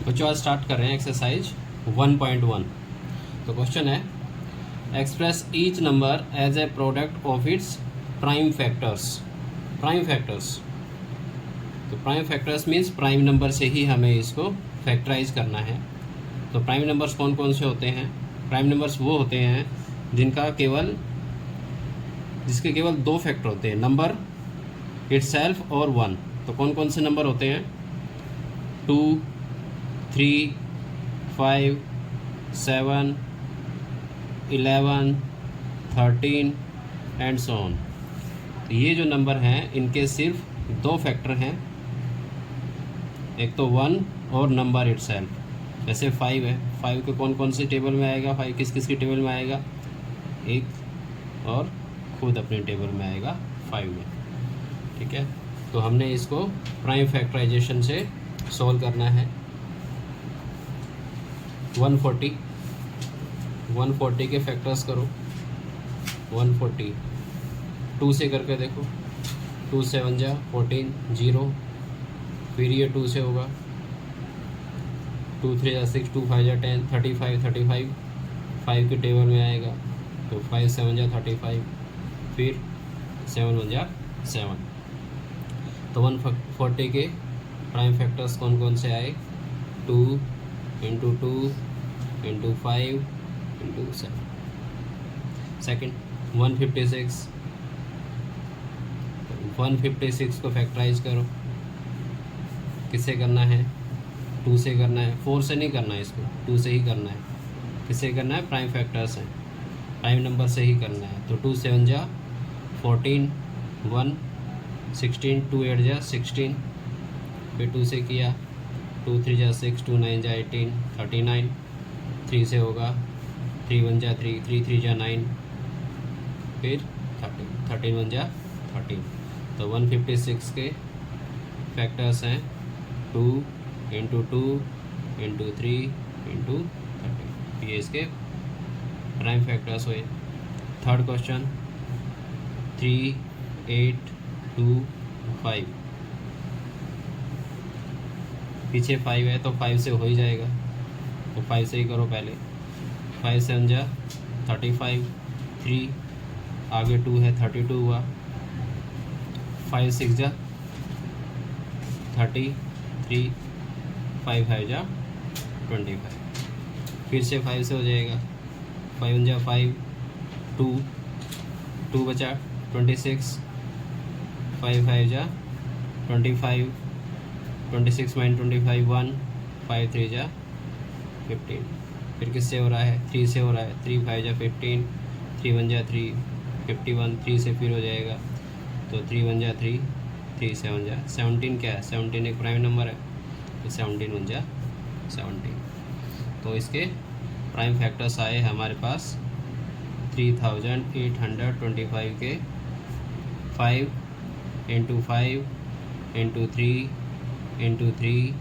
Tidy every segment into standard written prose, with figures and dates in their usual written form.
बच्चों आज स्टार्ट कर रहे हैं एक्सरसाइज 1.1। तो क्वेश्चन है express each number as a product of its prime factors. Prime factors, तो prime factors means prime number से ही हमें इसको फैक्टराइज करना है। तो प्राइम नंबर्स कौन कौन से होते हैं? प्राइम नंबर्स वो होते हैं जिसके केवल दो फैक्टर होते हैं, नंबर इटसेल्फ और 1। तो कौन कौन से नंबर होते हैं? 2, 3, 5, 7, 11, 13 एंड सो ऑन। तो ये जो नंबर हैं इनके सिर्फ दो फैक्टर हैं, एक तो 1 और नंबर इटसेल्फ। जैसे 5 है, 5 के कौन कौन से टेबल में आएगा? 5 किस किस की टेबल में आएगा? एक और खुद अपने टेबल में आएगा 5 में। ठीक है, तो हमने इसको प्राइम फैक्टराइजेशन से सॉल्व करना है। 140 के फैक्टर्स करो। 140 2 से करके देखो। 2 7 जा 14 0, फिर ये 2 से होगा। 2 3 जा 6, 2 5 जा 10, 35 5 के टेबल में आएगा। तो 5 7 जा 35, फिर 7 1 जा 7। तो 140 के प्राइम फैक्टर्स कौन कौन से आए? 2 इंटू 2 इंटू 5 इंटू 7। सेकेंड 156 को फैक्टराइज करो। किससे करना है? 2 से करना है, 4 से नहीं करना है, इसको 2 से ही करना है। किससे करना है? प्राइम फैक्टर्स हैं, प्राइम नंबर से ही करना है। तो 2 7 जा 14, 1 16, 2 8 जा 16, फिर 2 से किया। 2 3 जा 6, 2 9 जा 18, 39। 3 से होगा, 3 1 जा 3, 3 3 जा 9, फिर 13, 13 1 जा 13। तो 156 के फैक्टर्स हैं 2 इंटू 2 इंटू 3 इंटू 13। ये इसके प्राइम फैक्टर्स हुए। Third question 3 8 2 5। पीछे 5 है तो 5 से हो ही जाएगा, तो 5 से ही करो पहले। 5 7 जा 35, 3 आगे 2 है 32 हुआ। 5 6 जा 33, 5 5 जा 25, फिर से 5 से हो जाएगा। 5 1 जा 5, 2 बचा 26, 5 5 जा 25, 26 माइन 25 1, 5 3 जा 15। फिर किससे हो रहा है? 3 से हो रहा है। 3 5 जा 15, 3 1 जा 3, 51। 3 से फिर हो जाएगा, तो 3 1 जा 3, 3 7 जा 17। क्या है? 17 एक प्राइम नंबर है, तो 17 1 जा 17। तो इसके प्राइम फैक्टर्स आए हमारे पास 3825 के 5 into 5 into 3 into 3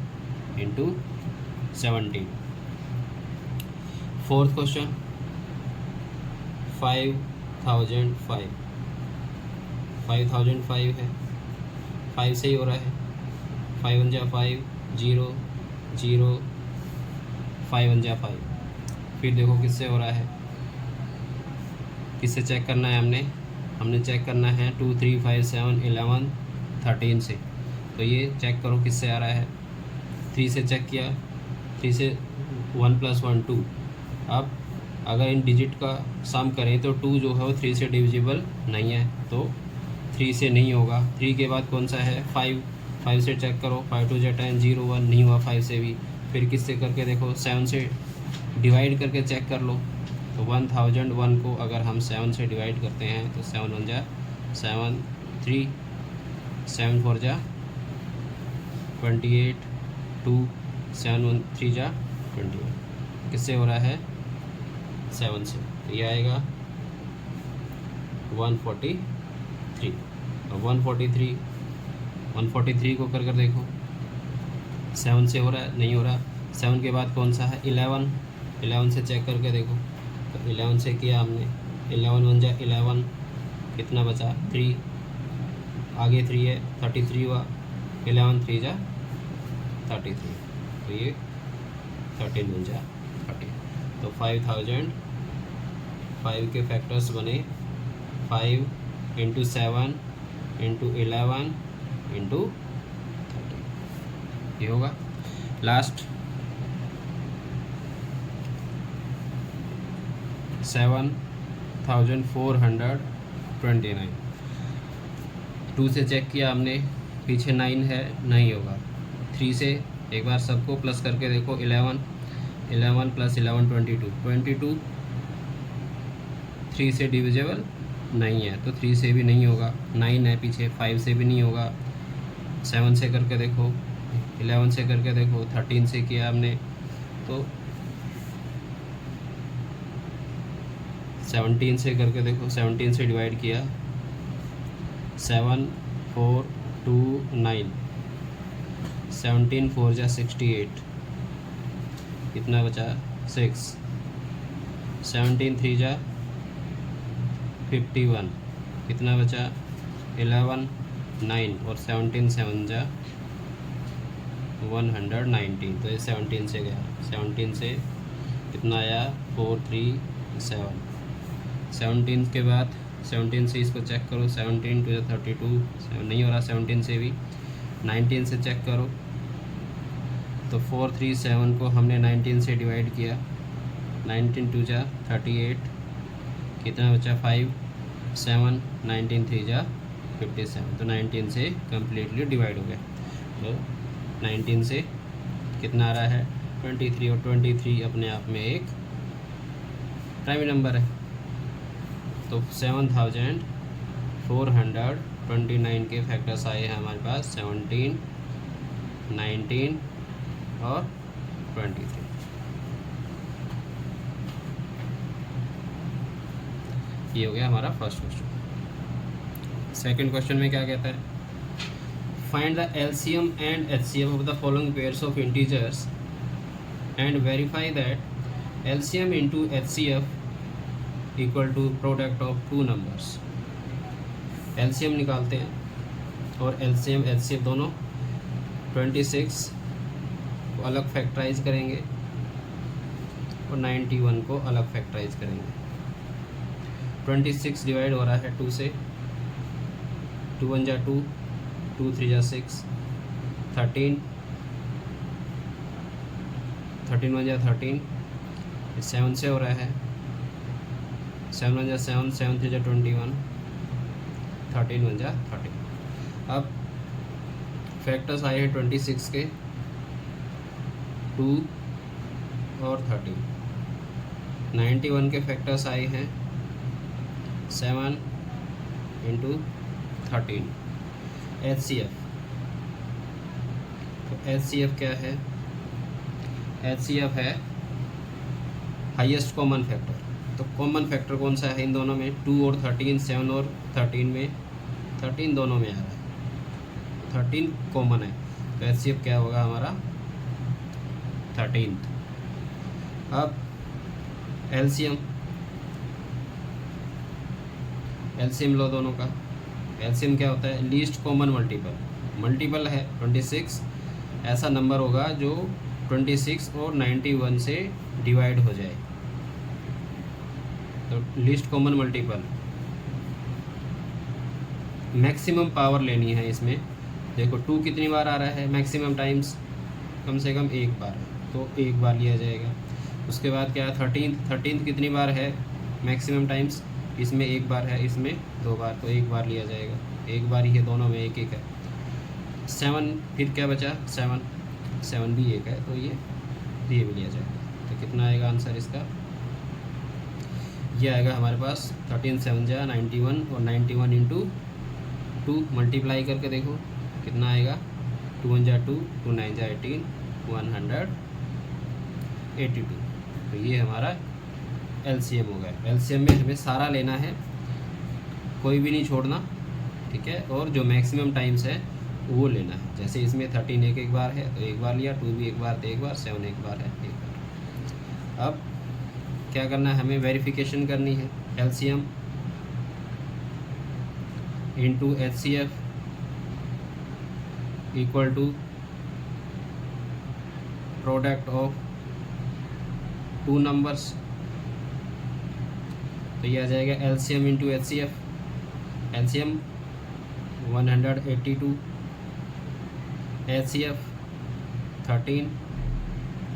into 17। Fourth question 5005 है, 5 से ही हो रहा है। 5 1 जा 5 0 0, 5 1 जा 5। फिर देखो किससे हो रहा है, किससे चेक करना है? हमने चेक करना है 2 3 5 7 11 13 से। तो ये चेक करो किससे आ रहा है। 3 से चेक किया, 3 से 1 + 1 2। अब अगर इन डिजिट का सम करें तो 2 जो है वो 3 से डिविजिबल नहीं है, तो 3 से नहीं होगा। 3 के बाद कौन सा है? 5 से चेक करो। 5 2 जा 10, 0 1 नहीं हुआ 5 से भी। फिर किससे करके देखो? 7 से डिवाइड करके चेक कर लो। तो 1001 को अगर हम 7 से डिवाइड करते हैं तो 7 1 जा 7, 3 7 4 जा 28, 2 7 1 3 जा 21। किससे हो रहा है? 7 से। तो ये आएगा 143। और 143 को कर देखो। 7 से हो रहा है? नहीं हो रहा। 7 के बाद कौन सा है? 11 से चेक करके देखो। तो 11 से किया हमने। 11 1 जा 11, कितना बचा? 3, आगे 3 है 33 हुआ। 11 3 जा 33। तो ये 13 × 30, तो 5000, 5 के फैक्टर्स बने 5 × 7 × 11 × 30, ये होगा। लास्ट 7429, 2 से चेक किया हमने, पीछे 9 है, नहीं होगा। 3 से एक बार सबको प्लस करके देखो, 11 + 11 22, 3 से डिविजिबल नहीं है, तो 3 से भी नहीं होगा। 9 है पीछे, 5 से भी नहीं होगा। 7 से करके देखो, 11 से करके देखो, 13 से किया हमने, तो 17 से करके देखो, 17 से डिवाइड किया, 7 4 2 9, 17 4 × 68, कितना बचा 6, 17 3 × 51, कितना बचा 11 9, और 17 7 × 119, तो ये 17 से गया। 17 से कितना आया 4 3 7, 17 के बाद 17 से इसको चेक करो, 17 2 × 32, नहीं हो रहा 17 से भी। 19 से चेक करो, तो 4 3 7 को हमने 19 से डिवाइड किया, 19 2 × 38, कितना बचा 5 7, 19 3 × 57, तो 19 से कम्प्लीटली डिवाइड हो गया। तो 19 से कितना आ रहा है 23, और 23 अपने आप में एक प्राइम नंबर है। तो 7429 के फैक्टर्स आए हैं हमारे पास 17, 19 और 23। ये हो गया हमारा फर्स्ट क्वेश्चन। सेकंड क्वेश्चन में क्या कहता है, find the LCM and HCF of the following pairs of integers and verify that LCM into HCF equal to product of 2 numbers. LCM निकालते हैं और एलसीएम एचसीएफ दोनों 26 को अलग फैक्टराइज करेंगे और 91 को अलग फैक्टराइज करेंगे। 26 डिवाइड हो रहा है 2 से, 2 1 × 2, 2 3 × 6, 13 1 × 13, 7 से हो रहा है, 7 1 × 7, 7 3 × 21, 13 1 × 13। अब फैक्टर्स आए हैं 26 के, 2 और 13। 91 के फैक्टर्स आए हैं 7 × 13। एचसीएफ, तो एचसीएफ क्या है, एचसीएफ है हाईएस्ट कॉमन फैक्टर। तो कॉमन फैक्टर कौन सा है इन दोनों में, 2 और 13, 7 और 13 में, 13 दोनों में आ रहा है, 13 कॉमन है, तो एचसीएफ क्या होगा हमारा 13। अब एलसीएम लो दोनों का। एलसीएम क्या होता है, लीस्ट कॉमन मल्टीपल है 26, ऐसा नंबर होगा जो 26 और 91 से डिवाइड हो जाए, तो least common multiple. Maximum power लेनी है इसमें, देखो 2 कितनी बार आ रहा है मैक्सिमम टाइम्स, कम से कम 1 बार है, तो 1 बार लिया जाएगा। उसके बाद क्या है 13 कितनी बार है मैक्सिमम टाइम्स, इसमें 1 बार है, इसमें 2 बार, तो 1 बार लिया जाएगा, 1 बार ही है, दोनों में 1 1 है। 7 फिर क्या बचा 7 भी 1 है, तो ये भी लिया जाएगा। तो कितना आएगा आंसर इसका, ये आएगा हमारे पास 13 7 × 91, और 91 × 2 मल्टीप्लाई करके देखो कितना आएगा, 2 1 × 2, 2 9 × 18, 182। तो ये हमारा एलसीएम हो गया। एलसीएम में हमें सारा लेना है, कोई भी नहीं छोड़ना, ठीक है, और जो मैक्सिमम टाइम्स है वो लेना है। जैसे इसमें 13 एक बार है तो 1 बार लिया, 2 भी 1 बार तो 1 बार, 7 1 बार है 1 बार। अब क्या करना है, हमें वेरिफिकेशन करनी है। LCM into HCF equal to product of two numbers, तो ये आ जाएगा LCM into HCF. LCM 182, HCF 13,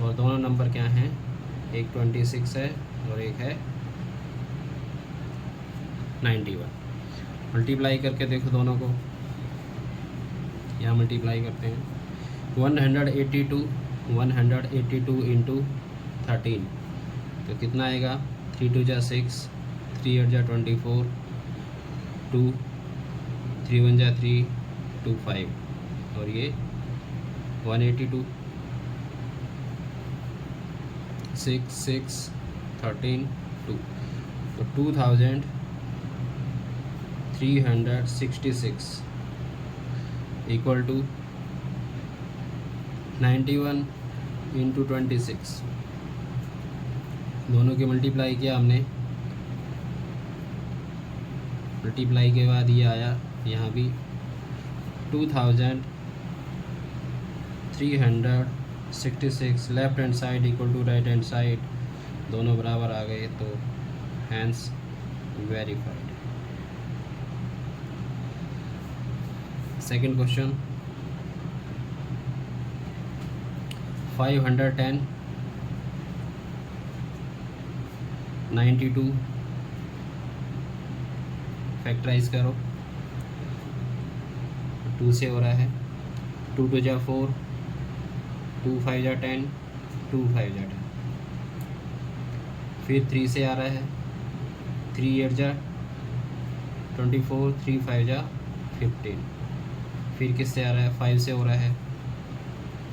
और दोनों नंबर क्या हैं, एक 26 है और एक है 91। मल्टीप्लाई करके देखो दोनों को, यहाँ मल्टीप्लाई करते हैं। 182 इंटू 13, तो कितना आएगा, 3 2 जा 6, 3 8 जा 24, 2 3 1 जा 3, 2 5, और ये 182, 6 6 13 2, तो 2366 इक्वल टू 91 इंटू 26। दोनों के मल्टीप्लाई किया हमने, मल्टीप्लाई के बाद ये आया, यहाँ भी 2366 left hand side equal to right hand side, दोनों बराबर आ गए, तो hence verified. Second question, 510 92 factorize करो, 2 से हो रहा है, 2 2 जा 4, 2 5 जा 10, 2 5 जा 10, फिर 3 से आ रहा है, 3 8 जा 24, 3 5 जा 15, फिर किससे आ रहा है, 5 से हो रहा है,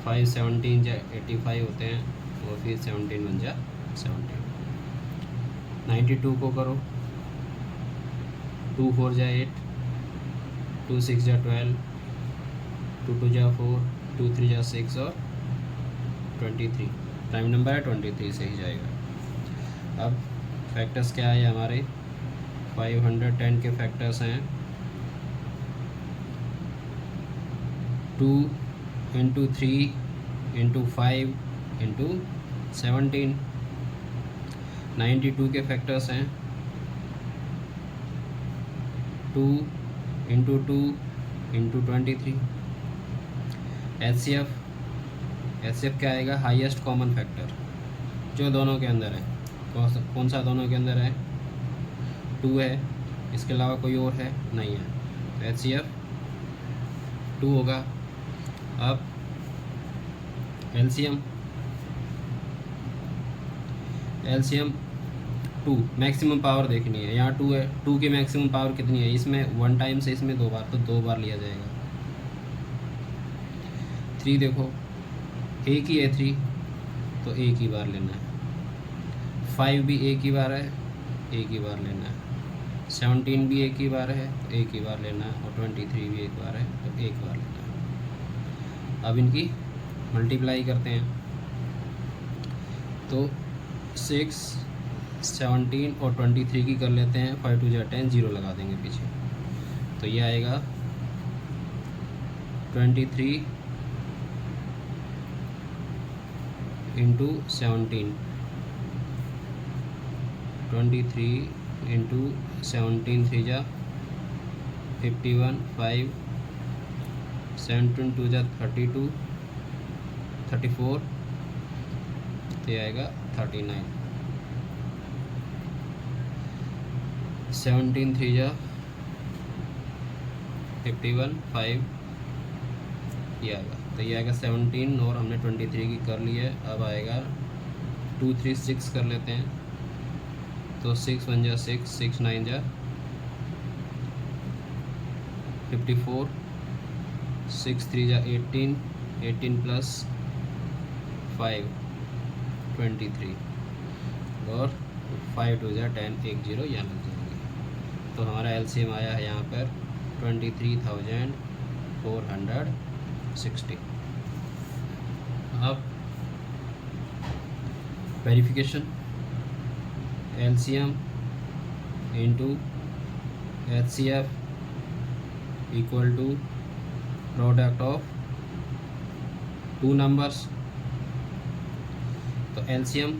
5 17 जा 85 होते हैं, और फिर 17 1 जा 17। 92 को करो, 2 4 जा 8, 2 6 जा 12, 2 2 जा 4, 2 3 जा 6, और 23 प्राइम नंबर है, 23 से ही जाएगा। अब फैक्टर्स क्या है हमारे, 510 के फैक्टर्स हैं 2 इंटू 3 इंटू 5 इंटू 17। 92 के फैक्टर्स हैं 2 इंटू 2 इंटू 23। एचसीएफ क्या आएगा, हाईएस्ट कॉमन फैक्टर जो दोनों के अंदर है, कौन सा दोनों के अंदर है, 2 है, इसके अलावा कोई और है नहीं है, तो एचसीएफ 2 होगा। अब एलसीएम 2, मैक्सिमम पावर देखनी है, यहाँ 2 है, 2 की मैक्सिमम पावर कितनी है, इसमें 1 टाइम से, इसमें 2 बार, तो 2 बार लिया जाएगा। 3 देखो, एक ही है 3, तो एक ही बार लेना है। 5 भी एक ही बार है, एक ही बार लेना है। 17 भी एक ही बार है, तो एक ही बार लेना है, और 23 भी एक बार है, तो एक बार लेना है। अब इनकी मल्टीप्लाई करते हैं, तो 6 17 और 23 की कर लेते हैं, 5 2 जा 10, 0 लगा देंगे पीछे, तो ये आएगा 23 इंटू 17, 23 इंटू 17, 3 जा 51, 5 17 2 जा 32, 34, तो ये आएगा 39। 17 3 जा 51, 5 ये आएगा, तो ये आएगा 17, और हमने 23 की कर ली है। अब आएगा 2 3 6 कर लेते हैं, तो 6 1 जा 6, 6 9 जा 54, 6 3 जा 18, 18 प्लस 5 23, और 5 2 जा 10, 1 0 यहाँ लग जाएंगे। तो हमारा एलसीएम आया है यहाँ पर 23,460। अब verification, LCM into HCF equal to product of 2 numbers. तो LCM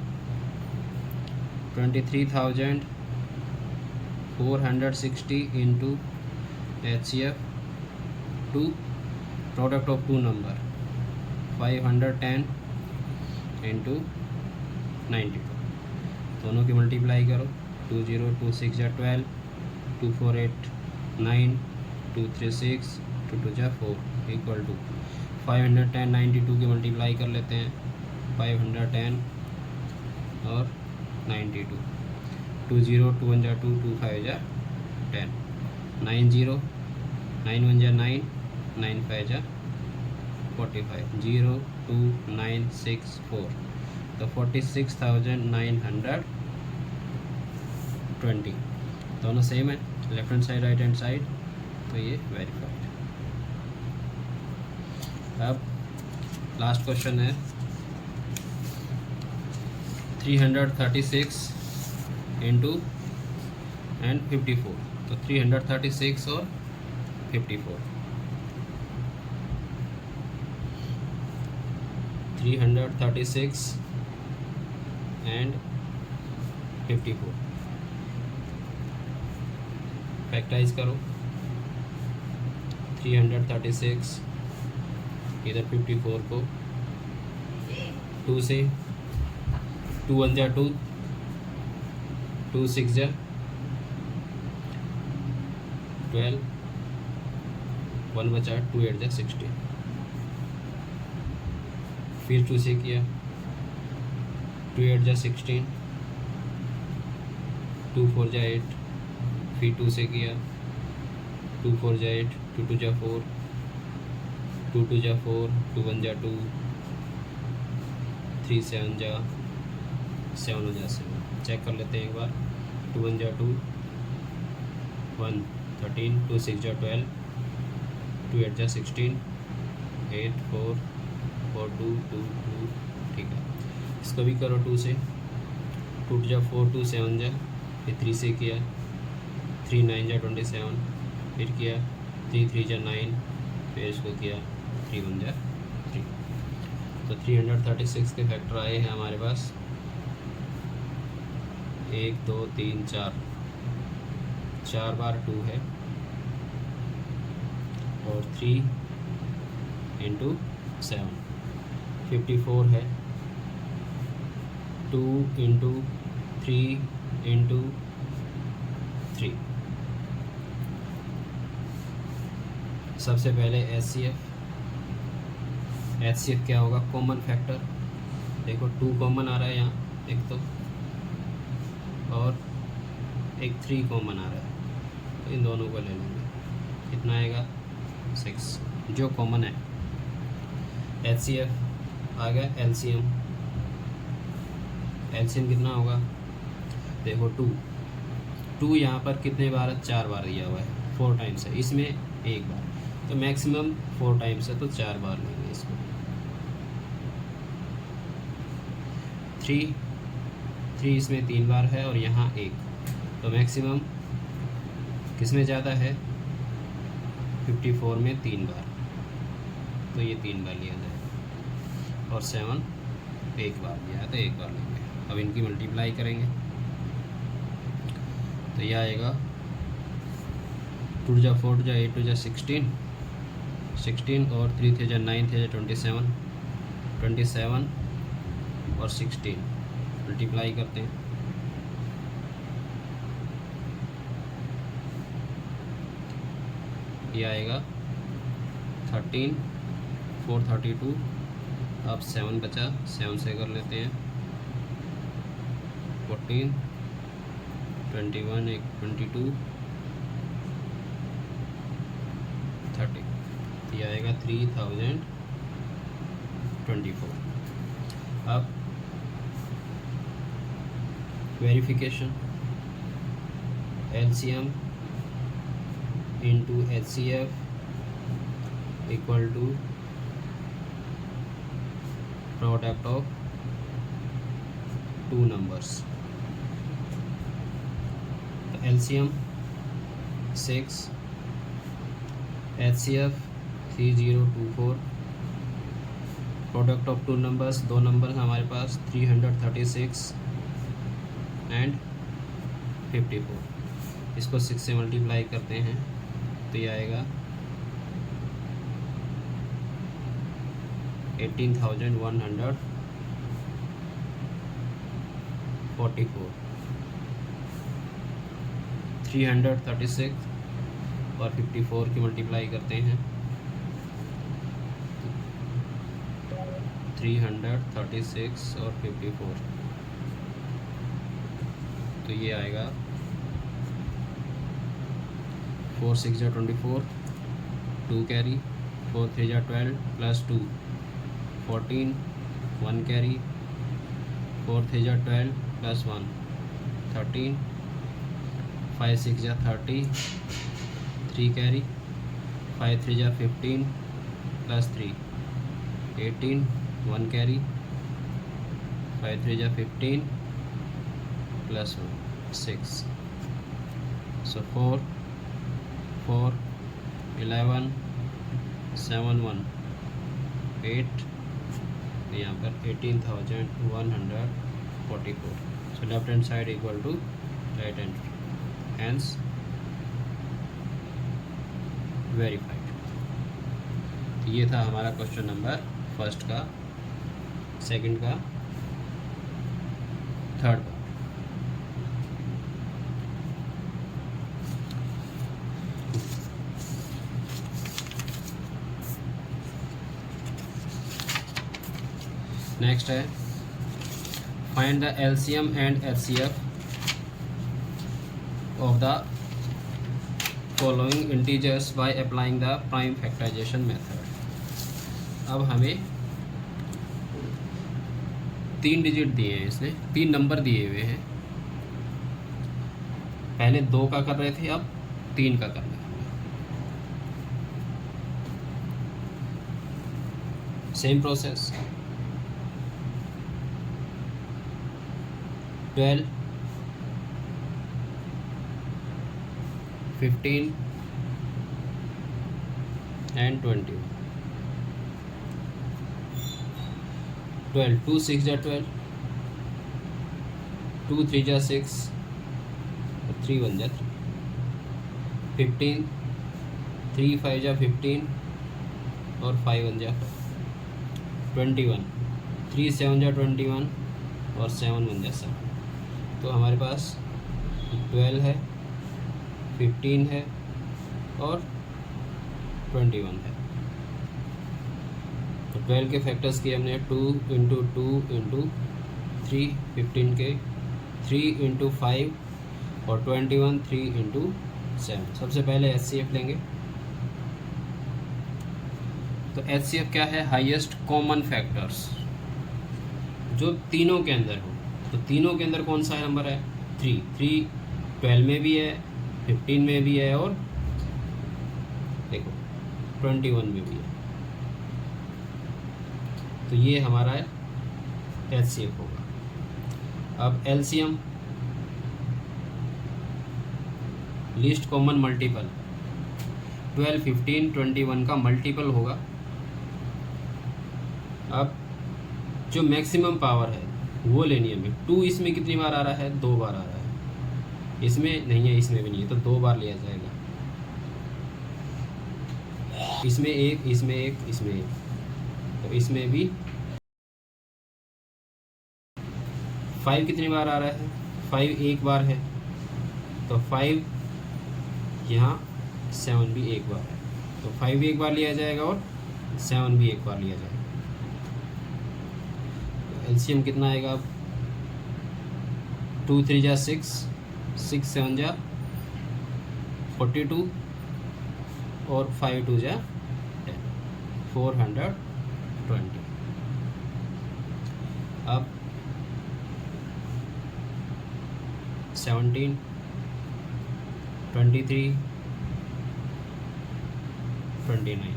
23,460 into HCF to product of two number 510 into 92, दोनों की मल्टीप्लाई करो। 2 0 2 6 या 12, 2 4 8 9, 2 3 6, 2 2 जा 4 इक्वल टू 510 92 की मल्टीप्लाई कर लेते हैं। 510 और 92, 2 0 2 1 जा 2, 2 5 जा 10, 9 0 9 1 जा 9, 9 5 जा 45, 0 2 9 6 4, तो 46,920, दोनों सेम है, left hand side right hand side, तो ये वेरीफाइड। अब लास्ट क्वेश्चन है 336 इंटू एंड 54, तो 336 और 54, 336 एंड 54 फैक्टराइज करो। 336 इधर 54 को 2 से, 2 1 जा 2, 2 6 जा 12, 1 बचा 2 8 जा 16, फिर 2 से किया, 2 8 जा 16, 2 4 जा 8, फिर 2 से किया, 2 4 जा 8, 2 2 जा 4, 2 2 जा 4, 2 1 जा 2, 3 7 जा 7 हो जा 7, चेक कर लेते हैं एक बार। 2 1 जा 2, 1 13, 2 6 जा 12, 2 8 जा 16, 8 4 4 2 2 2, ठीक है। इसको भी करो 2 से, 2 जा 4, 2 7 जा, फिर 3 से किया, 3 9 जा 27, फिर किया 3 3 जा 9, फिर इसको किया 3 1 जा 3, तो 336 के फैक्टर आए हैं हमारे पास 1 2 3 4, 4 बार 2 है और 3 इंटू 7, 54 है, 2 इंटू 3 इंटू 3। सबसे पहले HCF क्या होगा, कॉमन फैक्टर, देखो 2 कॉमन आ रहा है यहाँ एक तो, और एक 3 कॉमन आ रहा है, तो इन दोनों को ले लेंगे, कितना आएगा 6 जो कॉमन है। HCF आ गया, LCM कितना होगा, देखो 2 यहाँ पर कितने बार है, 4 बार दिया हुआ है, 4 टाइम्स है, इसमें 1 बार, तो मैक्सिमम 4 टाइम्स है, तो 4 बार लेंगे इसको। 3 इसमें 3 बार है और यहाँ 1, तो मैक्सिमम किसमें ज़्यादा है, 54 में 3 बार, तो ये 3 बार लिया जाए, और 7 1 बार लिया है, तो 1 बार लेंगे। अब इनकी मल्टीप्लाई करेंगे, तो यह आएगा 2 जा 4 जा 8 जा 16 और 3 थे जा 9 थे जा 27 और 16 मल्टीप्लाई करते हैं, यह आएगा 13 4 32, अब 7 बचा, 7 से कर लेते हैं, 14 21 22 30, यह आएगा 3024। अब verification, LCM into HCF equal to product of 2 numbers, तो LCM 6, HCF 3024, product of 2 numbers, 2 numbers हमारे पास 336 एंड 54। इसको 6 से मल्टीप्लाई करते हैं तो ये आएगा 18,144। 336 और 54 की मल्टीप्लाई करते हैं 336 और 54 तो ये आएगा 4 6 जा 24, 2 कैरी, 4 3 जा 12 प्लस 2 14, 1 कैरी, 4 3 जा 12 प्लस 1 13, 5 6 जा 30, 3 कैरी, 5 3 जा 15 प्लस 3 18, 1 कैरी, 5 3 जा 15 प्लस 1 6। सो 4 4 11 7 1 8, यहाँ पर 18,144। So left hand side equal to right hand, hence verified. तो ये था हमारा क्वेश्चन नंबर फर्स्ट का, सेकंड का, थर्ड का। नेक्स्ट है find the LCM and HCF of the following integers by applying the prime factorization method. अब हमें 3 डिजिट दिए हैं, इसने 3 नंबर दिए हुए हैं। पहले 2 का कर रहे थे, अब 3 का करना है। Same process 12 15 and 20। 12 2 6 जा 12, 2 3 जा 6 और 3 1 जा 3। 15 3 5 जा 15 और 5 1 जा 5। 21 3 7 जा 21 और 7 1 जा 7। तो हमारे पास 12 है, 15 है और 21 है। तो 12 के फैक्टर्स किए हमने 2 इंटू 2 इंटू 3, 15 के 3 इंटू 5 और 21 3 इंटू 7। सबसे पहले एचसीएफ लेंगे। तो एचसीएफ क्या है? हाईएस्ट कॉमन फैक्टर्स, जो तीनों के अंदर हो। तो तीनों के अंदर कौन सा नंबर है? 3। 3 12 में भी है, 15 में भी है और देखो 21 में भी है। तो ये हमारा एचसीएफ होगा। अब एलसीएम, लीस्ट कॉमन मल्टीपल, 12 15 21 का मल्टीपल होगा। अब जो मैक्सिमम पावर है वो लेनी है हमें। 2 इसमें कितनी बार आ रहा है? 2 बार आ रहा है। इसमें नहीं है, इसमें भी नहीं है, तो 2 बार लिया जाएगा। इसमें 1, इसमें 1, इसमें 1, तो इसमें भी 5 कितनी बार आ रहा है? 5 1 बार है, तो 5 यहाँ 7 भी 1 बार है, तो 5 1 बार लिया जाएगा और 7 भी 1 बार लिया जाएगा। एलसीएम कितना आएगा? 2 3 जा 6, 6 7 जा 42 और 5 2 जा 10, 420। अब 17 23 29,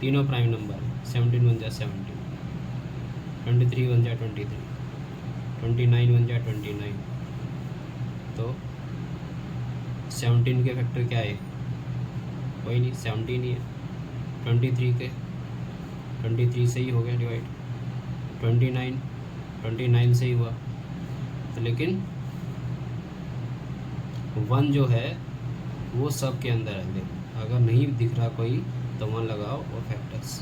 तीनों प्राइम नंबर है। 17 1 जा 17, 23 1 जा 23, 29 1 जा 29। तो 17 के फैक्टर क्या है? कोई नहीं, 17 ही है। 23 के 23 से ही हो गया डिवाइड, 29 29 से ही हुआ, तो लेकिन 1 जो है वो सब के अंदर है। देखो अगर नहीं दिख रहा कोई तो 1 लगाओ और फैक्टर्स,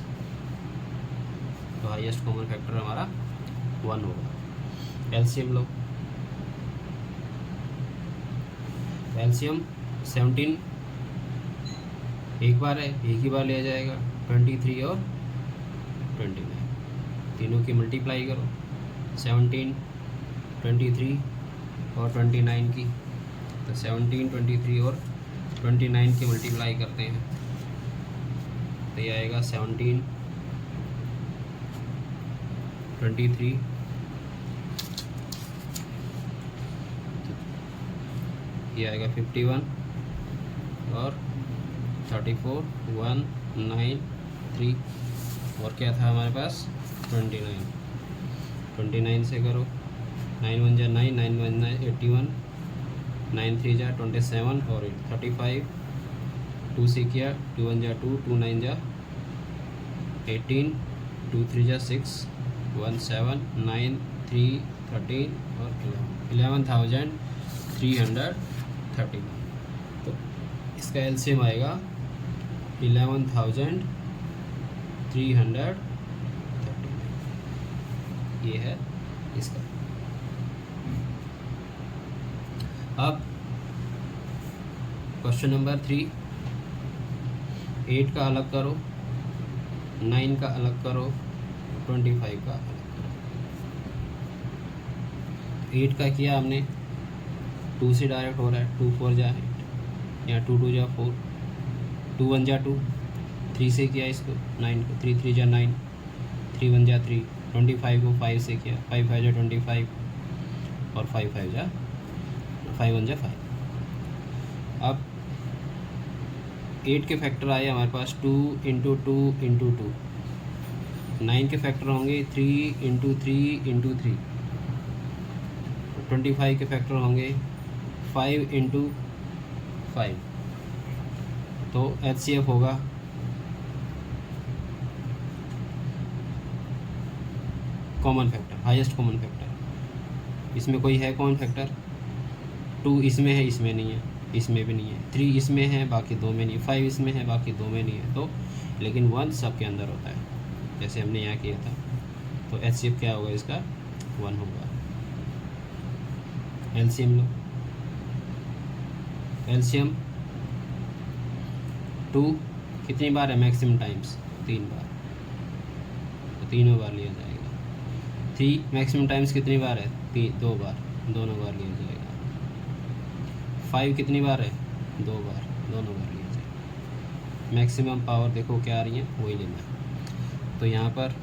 तो हाईएस्ट कॉमन फैक्टर हमारा 1 होगा। एलसीएम लो, एलसीएम 17 एक बार है, एक ही बार लिया जाएगा। 23 और 29 तीनों की मल्टीप्लाई करो, 17, 23 और 29 की, तो 17, 23 और 29 की मल्टीप्लाई करते हैं तो ये आएगा 17, 23 ये आएगा 51 और 34, 1, 9, 3 और क्या था हमारे पास 29। 29 से करो, 9 1 जा 9, 9 1 जा 81, 9 3 जा 27 और 35, 2 से किया, 2 1 जा 2, 2 9 जा 18, 2 3 जा 6, 1 7, 9 3 13 और 11,331। तो इसका एलसीएम आएगा 11,339। ये है इसका। अब क्वेश्चन नंबर 3, 8 का अलग करो, 9 का अलग करो, 25 का अलग करो। 8 का किया हमने, 2 से डायरेक्ट हो रहा है, 2 4 जा 8, या 2 2 जा 4, 2 1 जा 2, 3 से किया इसको, 9 को 3 3 जा 9, 3 1 जा 3, 25 को 5 से किया, 5 5 जा 25 और 5 5 जा 5 1 जा 5। अब 8 के फैक्टर आए हमारे पास 2 इंटू 2 इंटू 2। 9 के फैक्टर होंगे 3 इंटू 3 इंटू 3। 25 के फैक्टर होंगे 5 इंटू 5। तो HCF होगा common factor, highest common factor. इसमें कोई है कॉमन फैक्टर? 2 इसमें है, इसमें नहीं है, इसमें भी नहीं है। 3 इसमें है, बाकी 2 में नहीं। 5 इसमें है, बाकी 2 में नहीं है। तो लेकिन 1 सब के अंदर होता है, जैसे हमने यहाँ किया था। तो HCF क्या होगा इसका? 1 होगा। एलसीएम लो, एलसीएम 2 कितनी बार है मैक्सिमम टाइम्स? 3 बार, तो तीनों बार लिया जाएगा। 3 मैक्सिमम टाइम्स कितनी बार है? 2 बार, दोनों बार लिया जाएगा। 5 कितनी बार है? 2 बार, दोनों बार लिया जाएगा। मैक्सिमम पावर देखो क्या आ रही है, वही लेना है। तो यहाँ पर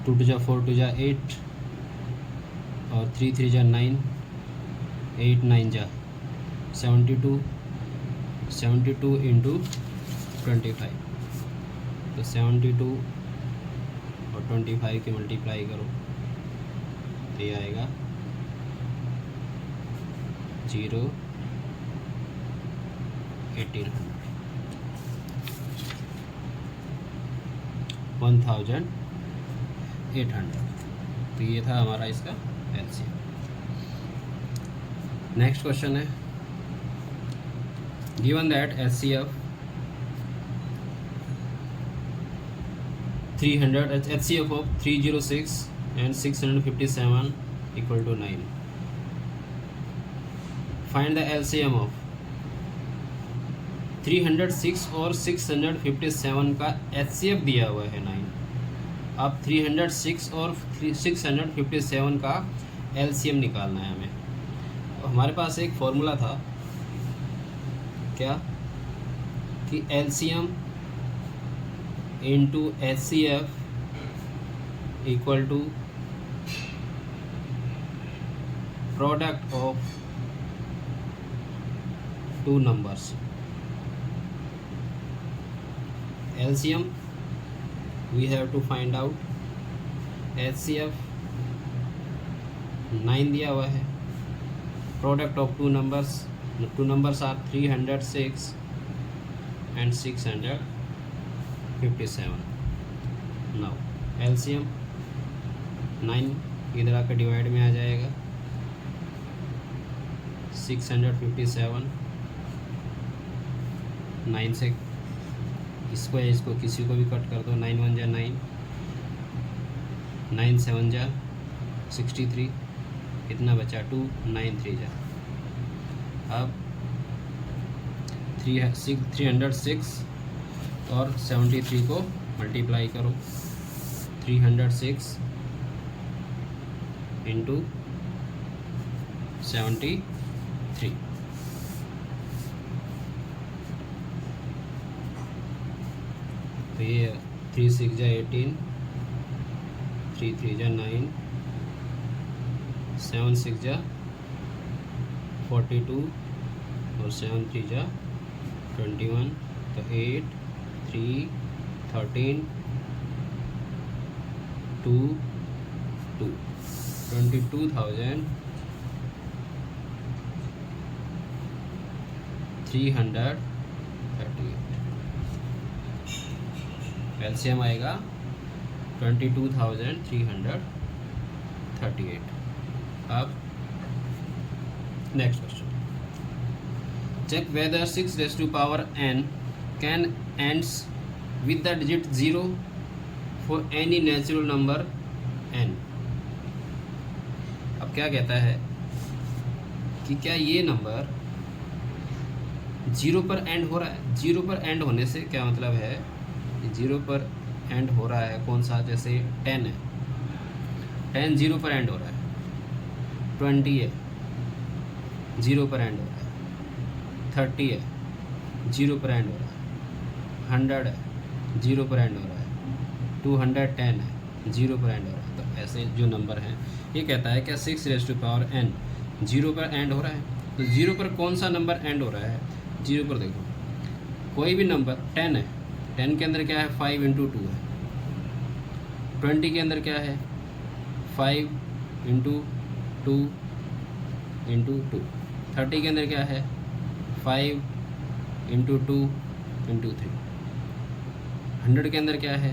2 2 जा 4, 2 जा 8 और 3 3 जा 9, 8 9 जा 72, 72 इंटू 25। तो 72 और 25 की मल्टीप्लाई करो तो ये आएगा 0 1800 1800। तो ये था हमारा इसका एलसीएम। नेक्स्ट क्वेश्चन है, given that HCF 300 HCF of 306 and 657 equal to 9. Find the LCM of 306 और 657 का HCF दिया हुआ है 9। अब 306 और 657 का LCM निकालना है हमें। हमारे पास एक फॉर्मूला था क्या, कि LCM into HCF equal to product of 2 numbers. LCM we have to find out, HCF 9 दिया हुआ है, product of 2 numbers, 2 numbers are 306 and 657. Now LCM 9 इधर आकर डिवाइड में आ जाएगा 657 9 से इसको किसी को भी कट कर दो 9 1 जा 9 9 7 जा 63 कितना बचा 2 9 3 जा। अब 306 और 73 को मल्टीप्लाई करो 306 इंटू 73 तो ये 3 6 जा 18 3 3 जा 9 7 6 जा 42 और 7 3 जा 21 तो 8 3 13 2 2 22,338 एलसीएम आएगा 22,338। अब next question, check whether 6 raised to power n can ends with the digit 0 for any natural number n। अब क्या कहता है कि क्या ये नंबर 0 पर एंड हो रहा है। 0 पर एंड होने से क्या मतलब है, 0 पर एंड हो रहा है कौन सा, जैसे 10 है, 10 0 पर एंड हो रहा है, 20 है 0 पर एंड हो रहा है, 30 है 0 पर एंड हो रहा है, 100 है 0 पर एंड हो रहा है, 210 है 0 पर एंड हो रहा है। तो ऐसे जो नंबर हैं, ये कहता है क्या 6 रेज़ टू पावर n 0 पर एंड हो रहा है। तो 0 पर कौन सा नंबर एंड हो रहा है, 0 पर देखो कोई भी नंबर 10 है, 10 के अंदर क्या है 5 इंटू 2 है, 20 के अंदर क्या है 5 इंटू 2 इंटू 2, 30 के अंदर क्या है 5 इंटू 2 इंटू 3, 100 के अंदर क्या है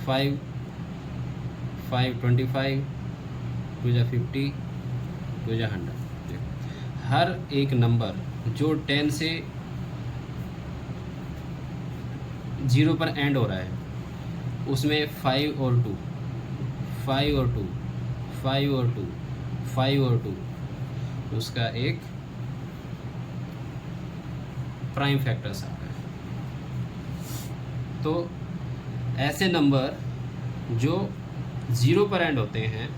5 5 25 2 जा 50 2 जा 100। हर एक नंबर जो 10 से 0 पर एंड हो रहा है उसमें 5 और 2 5 और 2 5 और 2 5 और 2 उसका एक प्राइम फैक्टर्स आता है। तो ऐसे नंबर जो 0 पर एंड होते हैं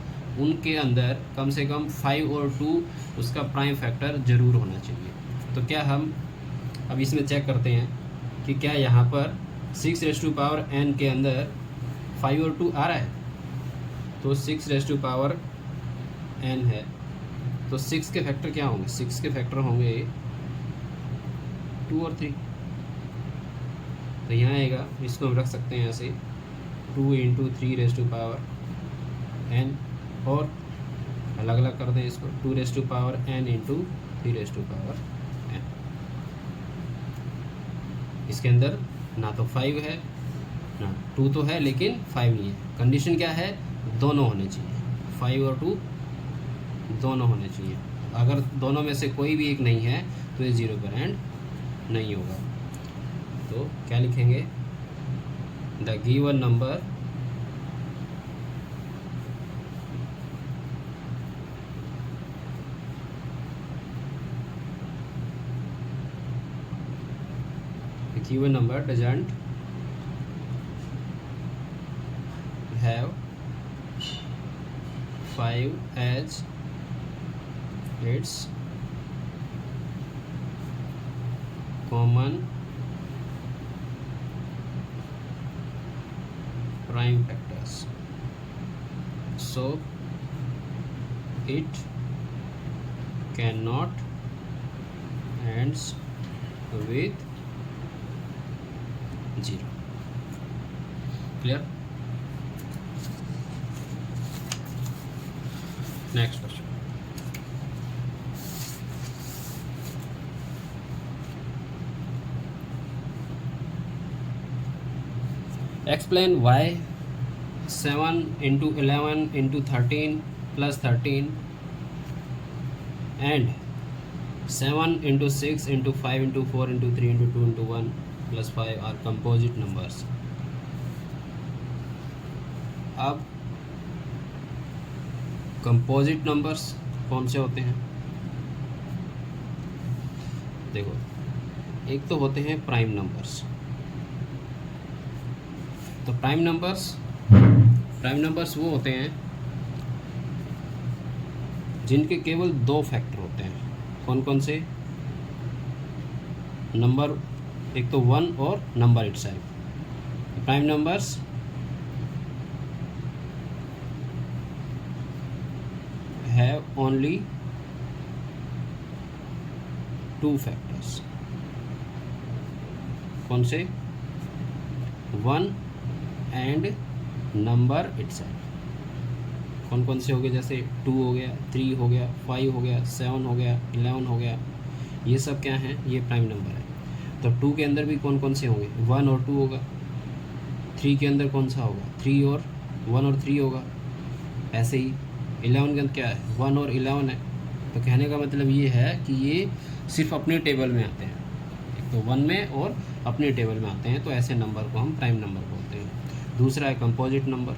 उनके अंदर कम से कम 5 और 2 उसका प्राइम फैक्टर ज़रूर होना चाहिए। तो क्या हम अब इसमें चेक करते हैं कि क्या यहाँ पर 6 रेज़ टू पावर n के अंदर 5 और 2 आ रहा है। तो 6 रेज़ टू पावर n है तो 6 के फैक्टर क्या होंगे, 6 के फैक्टर होंगे 2 और 3। तो यहाँ आएगा, इसको हम रख सकते हैं ऐसे 2 into 3 raise to power n, और अलग अलग कर दें इसको 2 raise to power n into 3 raise to power n। इसके अंदर ना तो 5 है ना 2 तो है लेकिन 5 नहीं है। कंडीशन क्या है, दोनों होने चाहिए, 5 और 2 दोनों होने चाहिए। अगर दोनों में से कोई भी एक नहीं है तो ये 0 पर एंड नहीं होगा। तो क्या लिखेंगे, the given number given number doesn't have 5 as its common prime factors, so it cannot ends with 0। Clear. Next question, explain why 7 into 11 into 13 plus 13 and 7 into 6 into 5 into 4 into 3 into 2 into 1 plus 5 are composite numbers. अब composite numbers कौन से होते हैं? देखो, एक तो होते हैं प्राइम नंबर्स। तो प्राइम नंबर्स वो होते हैं जिनके केवल दो फैक्टर होते हैं। कौन कौन से? नंबर, एक तो 1 और number itself. Prime numbers have only 2 factors. कौन से? 1 एंड नंबर इटसेल्फ। कौन कौन से हो गए? जैसे 2 हो गया, 3 हो गया, 5 हो गया, 7 हो गया, 11 हो गया। ये सब क्या हैं? ये प्राइम नंबर है। तो 2 के अंदर भी कौन कौन से होंगे? 1 और 2 होगा। 3 के अंदर कौन सा होगा? 3 और 1 और 3 होगा। ऐसे ही 11 के अंदर क्या है? 1 और 11 है। तो कहने का मतलब ये है कि ये सिर्फ अपने टेबल में आते हैं, एक तो 1 में और अपने टेबल में आते हैं। तो ऐसे नंबर को हम प्राइम नंबर बोलते हैं। दूसरा है कंपोजिट नंबर।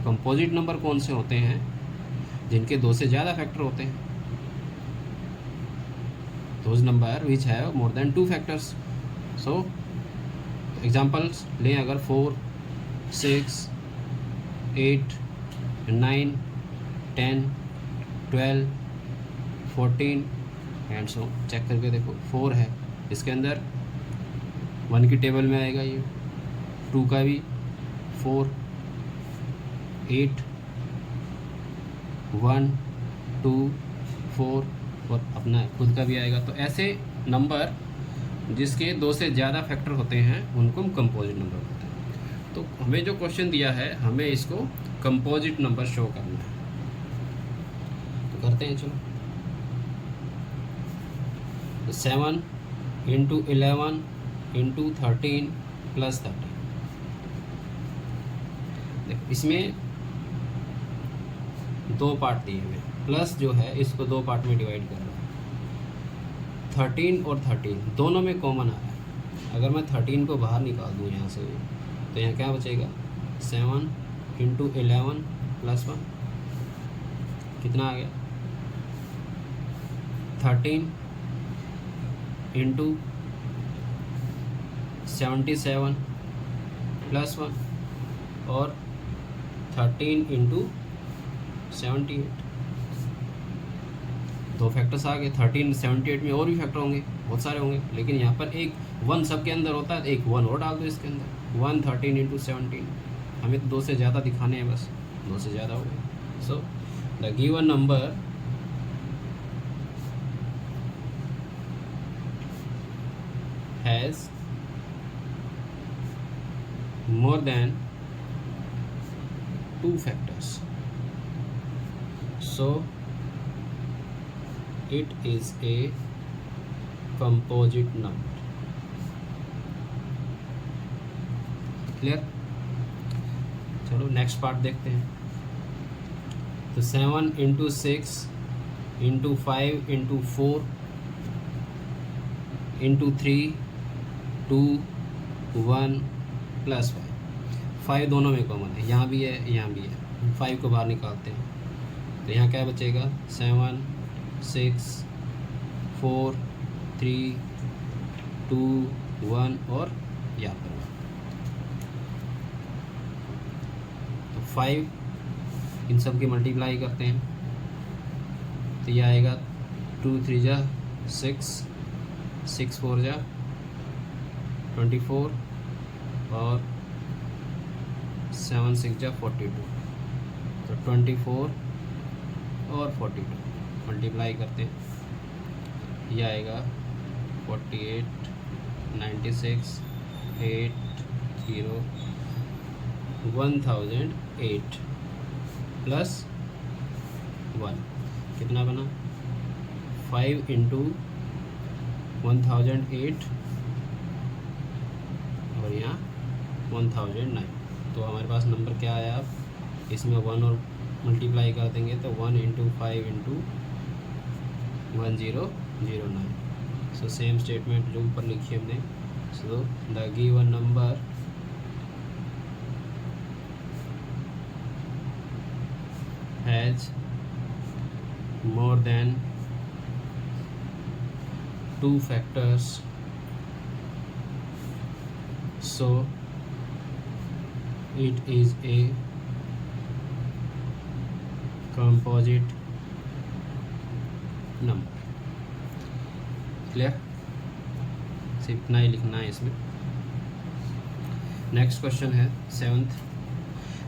कंपोजिट नंबर कौन से होते हैं? जिनके 2 से ज़्यादा फैक्टर होते हैं। Those number which have more than 2 factors. So examples लें, अगर 4, 6, 8, 9, 10, 12, 14 एंड सो। चेक करके देखो, 4 है, इसके अंदर 1 की टेबल में आएगा ये, 2 का भी 4, 8, 1, 2, 4 और अपना खुद का भी आएगा। तो ऐसे नंबर जिसके 2 से ज़्यादा फैक्टर होते हैं उनको हम कंपोजिट नंबर बोलते हैं। तो हमें जो क्वेश्चन दिया है, हमें इसको कंपोजिट नंबर शो करना है। तो करते हैं, चलो। 7 इंटू 11 इंटू 13 प्लस 13। देखो, इसमें 2 पार्ट दिए हुए, प्लस जो है इसको 2 पार्ट में डिवाइड कर रहा हूँ। 13 और 13 दोनों में कॉमन आ रहा है। अगर मैं 13 को बाहर निकाल दूँ यहाँ से, तो यहाँ क्या बचेगा? 7 इंटू 11 प्लस 1 कितना आ गया? 13 इंटू 77 प्लस 1 और 13 इंटू 78। 2 फैक्टर्स आ गए। 13, 78 में और भी फैक्टर होंगे, बहुत सारे होंगे, लेकिन यहाँ पर एक 1 सब के अंदर होता है, एक 1 और डाल दो इसके अंदर। 1 13 इंटू 17। हमें तो 2 से ज़्यादा दिखाने हैं, बस 2 से ज़्यादा हो गए। So the given number has more than 2 factors, so it is a composite number. Clear? चलो नेक्स्ट पार्ट देखते हैं। तो 7 into 6 into 5 into 4 into 3 2 1 plus 5 दोनों में कॉमन है, यहाँ भी है, यहाँ भी है। 5 को बाहर निकालते हैं, तो यहाँ क्या बचेगा? 7 6 4 3 2 1 और यहाँ पर 1। तो 5 इन सब की मल्टीप्लाई करते हैं, तो यह आएगा 2 3 जा 6, 6 4 जा 24 और 7 6 जा 42। तो 24 और 42 मल्टीप्लाई करते हैं, यह आएगा 48 96 8 0 1008 प्लस 1 कितना बना? 5 इंटू 1008 और यहाँ 1009। तो हमारे पास नंबर क्या आया, आप इसमें 1 और मल्टीप्लाई कर देंगे तो 1 × 5 × 1009। सो सेम स्टेटमेंट जो ऊपर लिखी हमने, so the given number has more than 2 factors, so it is a composite number। Clear, सिर्फ इतना ही लिखना है इसमें। नेक्स्ट क्वेश्चन है 7th,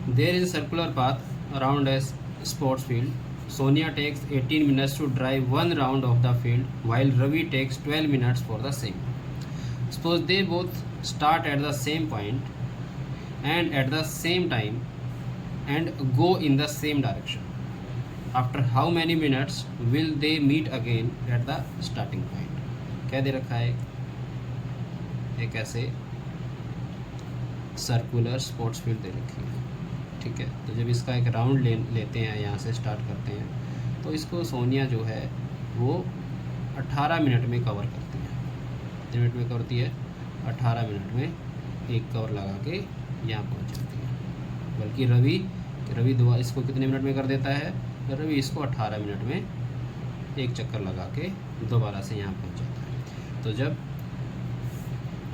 there is a circular path around a sports field, Sonia takes 18 minutes to drive one round of the field, while Ravi takes 12 minutes for the same. Suppose they both start at the same point and at the same time and go in the same direction. After how many minutes will they meet again at the starting point? क्या दे रखा है, एक ऐसे circular sports field दे रखी है, ठीक है। तो जब इसका एक राउंड लेते हैं, यहाँ से स्टार्ट करते हैं, तो इसको सोनिया जो है वो 18 मिनट में कवर करती है। कितने मिनट में करती है, 18 मिनट में एक कवर लगा के यहाँ पहुँच जाती है। बल्कि रवि दुआ इसको कितने मिनट में कर देता है, रवि इसको 18 मिनट में एक चक्कर लगा के दोबारा से यहाँ पहुँच जाता है। तो जब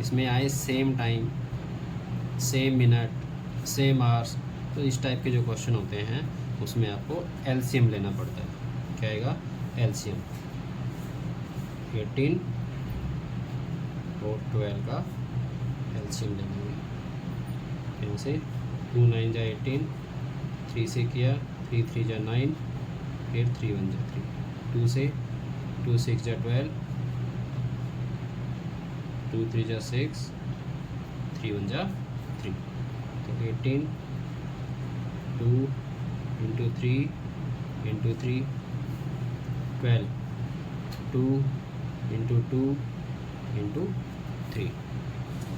इसमें आए same time, same minute, same hours, तो इस टाइप के जो क्वेश्चन होते हैं उसमें आपको एलसीएम लेना पड़ता है। क्या आएगा, एलसीएम 18 और 12 का एलसीएम ले लेंगे। यहाँ से 2 9 जा 18, 3 से किया, 3 3 जा 9, फिर 3 1 जा 3, 2 से 2 6 जा 12, 2 3 जा 6, 3 1 जा 3, तो 18 2 × 3 × 3 12, 2 × 2 × 3।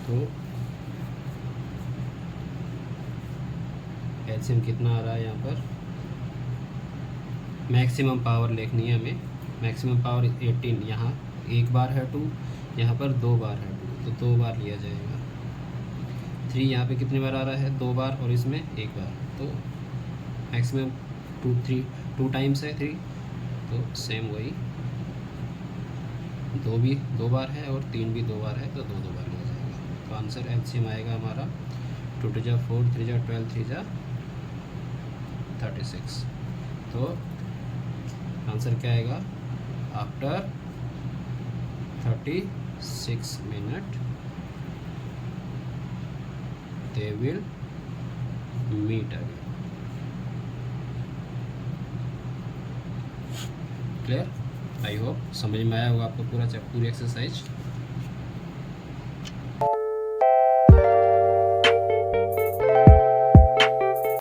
तो एलसीएम कितना आ रहा है, यहाँ पर मैक्सिमम पावर लिखनी है हमें। मैक्सिमम पावर 18, यहाँ एक बार है 2, यहाँ पर 2 बार है 2, तो 2 बार लिया जाएगा। 3 यहाँ पे कितने बार आ रहा है, 2 बार, और इसमें 1 बार, तो मैक्सिमम 2 टाइम्स है 3, तो सेम वही 2 भी 2 बार है और 3 भी 2 बार है, तो 2 बार लिया जाएगा। तो आंसर एलसीएम आएगा हमारा 2 2 जा 4, 3 जा 12, 3 जा 36। तो आंसर क्या आएगा, after 36 minute they will meet again. Clear, I hope समझ में आया होगा आपको पूरी एक्सरसाइज।